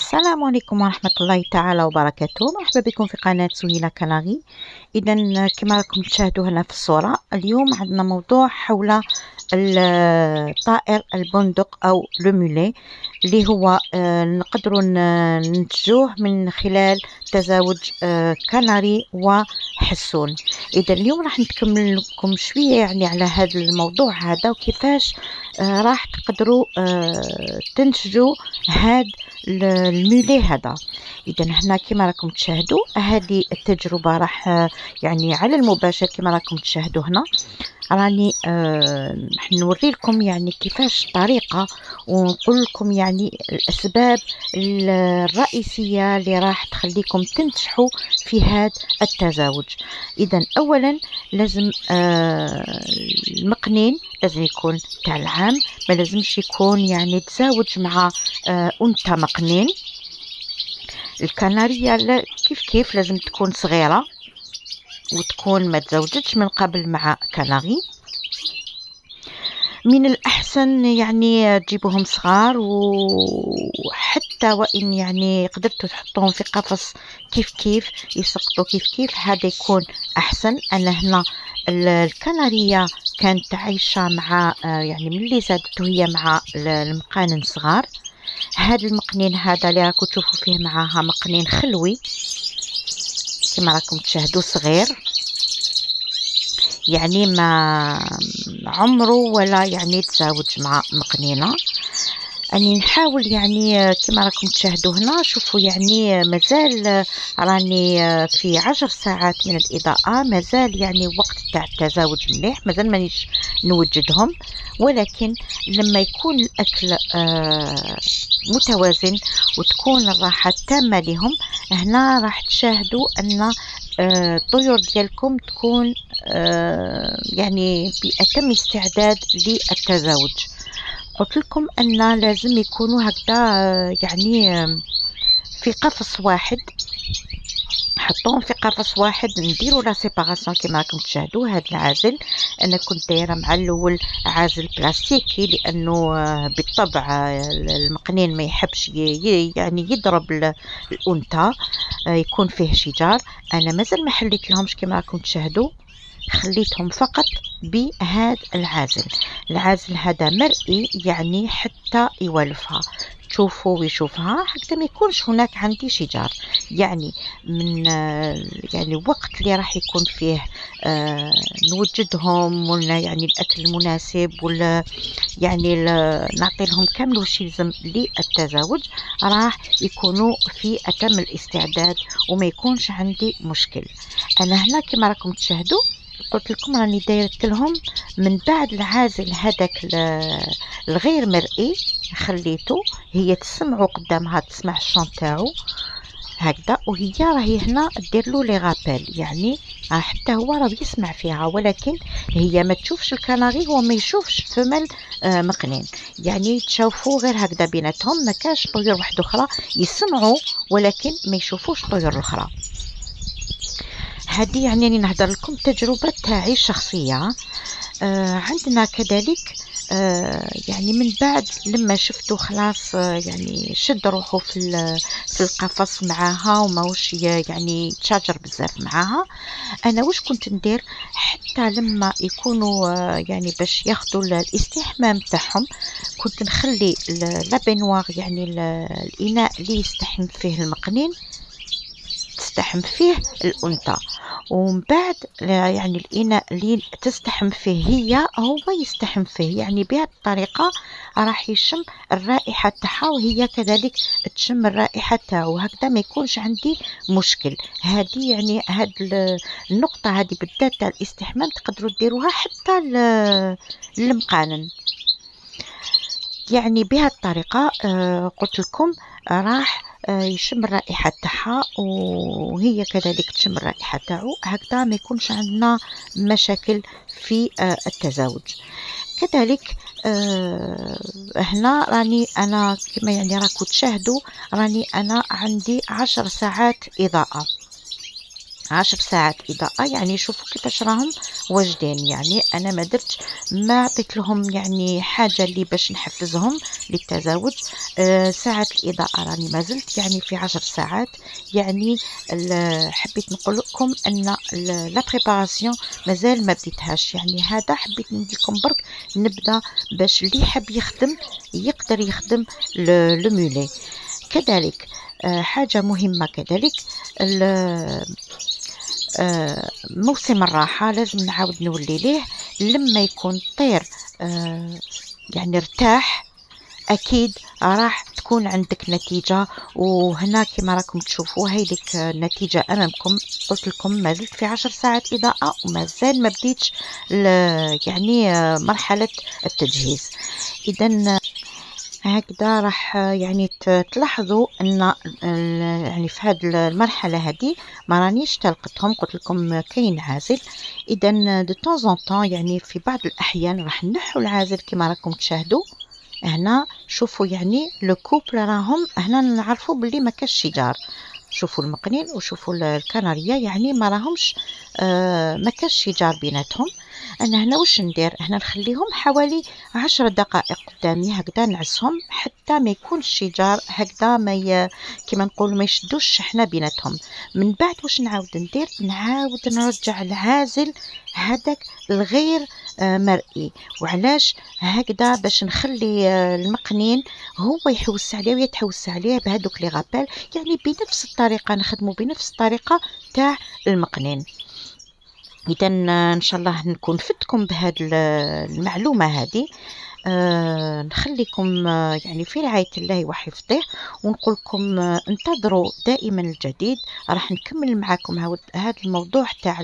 السلام عليكم ورحمة الله تعالى وبركاته. مرحبا بكم في قناة سهيلة كنغي. إذا كما راكم تشاهدوا هنا في الصورة، اليوم عندنا موضوع حول الطائر البندق أو لومولي، اللي هو نقدروا ننتجوه من خلال تزاوج كناري وحسون. إذا اليوم راح نكمل لكم شوية على هذا الموضوع هذا، وكيفاش راح تقدروا تنتجوا هذا المولي هذا. اذا هنا كما راكم تشاهدوا هذه التجربه راح على المباشر كما راكم تشاهدوا هنا. راني راح نوري لكم كيفاش الطريقه، ونقول لكم الاسباب الرئيسيه اللي راح تخليكم تنجحوا في هذا التزاوج. اذا اولا لازم المقنين لازم يكون تاع العام، ما لازمش يكون تزاوج مع انثى مقنين. الكنارية كيف لازم تكون صغيرة وتكون ما تزوجتش من قبل مع كناري. من الأحسن تجيبوهم صغار، وحتى وإن قدرتوا تحطوهم في قفص كيف يسقطوا كيف هذا يكون أحسن. أنا هنا الكنارية كانت عايشة مع ملي زادت هي مع المقانن صغار. هاد المقنين هذا اللي راكم تشوفوا فيه معاها مقنين خلوي كما راكم تشاهدوا، صغير ما عمره ولا تزاوج مع مقنينه. اني نحاول كما راكم تشاهدوا هنا، شوفوا مازال راني في 10 ساعات من الاضاءه، مازال وقت تاع التزاوج مليح، مازال مانيش نوجدهم. ولكن لما يكون الاكل متوازن وتكون الراحه تامه لهم، هنا راح تشاهدوا ان الطيور ديالكم تكون بأتم استعداد للتزاوج. قلت لكم ان لازم يكونوا هكذا في قفص واحد، حطوهم في قفص واحد، نديروا لا سيباراسيون كما راكم تشاهدوا. هذا العازل انا كنت دايره مع الاول عازل بلاستيكي، لانه بالطبع المقنين ما يحبش يضرب الانثى، يكون فيه شجار. انا مازال ما حليت لهمش كما راكم تشاهدوا، خليتهم فقط بهذا العازل هذا مرئي، حتى يولفها تشوفوا ويشوفها حتى ما يكونش هناك عندي شجار. من الوقت اللي راح يكون فيه نوجدهم، ولا الاكل المناسب، ولا نعطي لهم كامل واش يلزم للتزاوج، راح يكونوا في اتم الاستعداد وما يكونش عندي مشكل. انا هنا كما راكم تشاهدوا قلت لكم راني دايرت لهم من بعد العازل هذاك الغير مرئي، خليته هي تسمعوا قدامها، تسمع الشون تاعو هكذا، وهي راهي هنا دير له لي غابيل، حتى هو راه يسمع فيها، ولكن هي ما تشوفش الكناري، هو ما يشوفش فمل مقنين. تشوفوا غير هكذا بيناتهم، ما كاش طيور واحده اخرى يسمعوا ولكن ما يشوفوش الطيور الاخرى. هذه راني نهضر لكم تجربه تاعي الشخصيه. عندنا كذلك من بعد لما شفتوا خلاص شد روحه في القفص معاها، وماوش تشاجر بزاف معاها. انا واش كنت ندير حتى لما يكونوا باش ياخذوا الاستحمام تاعهم، كنت نخلي لابينوار الاناء اللي يستحم فيه المقنين تستحم فيه الانثى، ومن بعد الاناء اللي تستحم فيه هي هو يستحم فيه. بهذه الطريقه راح يشم الرائحه تاعها، وهي كذلك تشم الرائحه تاعو، هكذا ما يكونش عندي مشكل. هذه هذه النقطه هذه بالذات تاع الاستحمام تقدروا ديروها حتى للمقانن. بهذه الطريقه قلت لكم راح يشم الرائحة تاعها، وهي كذلك تشم الرائحة تاعو، هكذا ما يكونش عندنا مشاكل في التزاوج. كذلك هنا راني انا كما راكم تشاهدوا، راني انا عندي 10 ساعات اضاءة. 10 ساعات إضاءة. يعني شوفوا كيفاش راهم واجدين. يعني أنا ما عطيت لهم يعني حاجة اللي باش نحفزهم للتزاوج. ساعات الإضاءة راني ما زلت يعني في 10 ساعات. يعني حبيت نقول لكم أن لا بريباراسيون مازال ما بديتهاش. يعني هذا حبيت نديلكم برك نبدأ باش اللي حاب يخدم يقدر يخدم لو مولي. كذلك حاجة مهمة كذلك موسم الراحة لازم نعاود نولي ليه لما يكون الطير يعني ارتاح. أكيد راح تكون عندك نتيجة. وهنا كما راكم تشوفوا هيديك النتيجة أمامكم. قلت لكم ما زلت في 10 ساعات إضاءة ومازال ما بديتش يعني مرحلة التجهيز. إذا هكذا راح يعني تلاحظوا ان يعني في هذه المرحله هذه ما رانيش تلقتهم. قلت لكم كاين عازل. اذا دو طون زون طون يعني في بعض الاحيان راح نحو العازل كما راكم تشاهدوا هنا. شوفوا يعني لو كوبل راهم هنا نعرفوا باللي ما كاش شجار. شوفوا المقنين وشوفوا الكنارية يعني ما راهمش ما كاش شجار بيناتهم. انا هنا واش ندير؟ هنا نخليهم حوالي 10 دقائق قدامي هكذا نعسهم حتى ما يكونش شجار هكذا ما كما نقول ما يشدوش الشحنه بيناتهم. من بعد واش نعاود ندير؟ نعاود نرجع العازل هذاك الغير مرئي. وعلاش هكذا؟ باش نخلي المقنين هو يحوس عليه ويتحوس عليه بهذوك لي غابيل. يعني بنفس الطريقه نخدموا بنفس الطريقه تاع المقنين. إذا إن شاء الله نكون فدتكم بهذه المعلومة هذه. نخليكم يعني في رعاية الله وحفظه. ونقول لكم انتظروا دائما الجديد. راح نكمل معكم هذا الموضوع تاع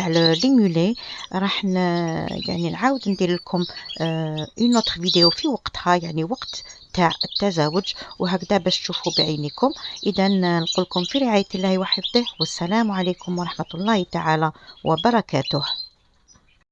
ليمولي. راح يعني نعاود ندير لكم اون اوتر فيديو في وقتها يعني وقت تاع التزاوج وهكذا باش تشوفوا بعينكم. اذا نقول لكم في رعاية الله وحفظه والسلام عليكم ورحمة الله تعالى وبركاته.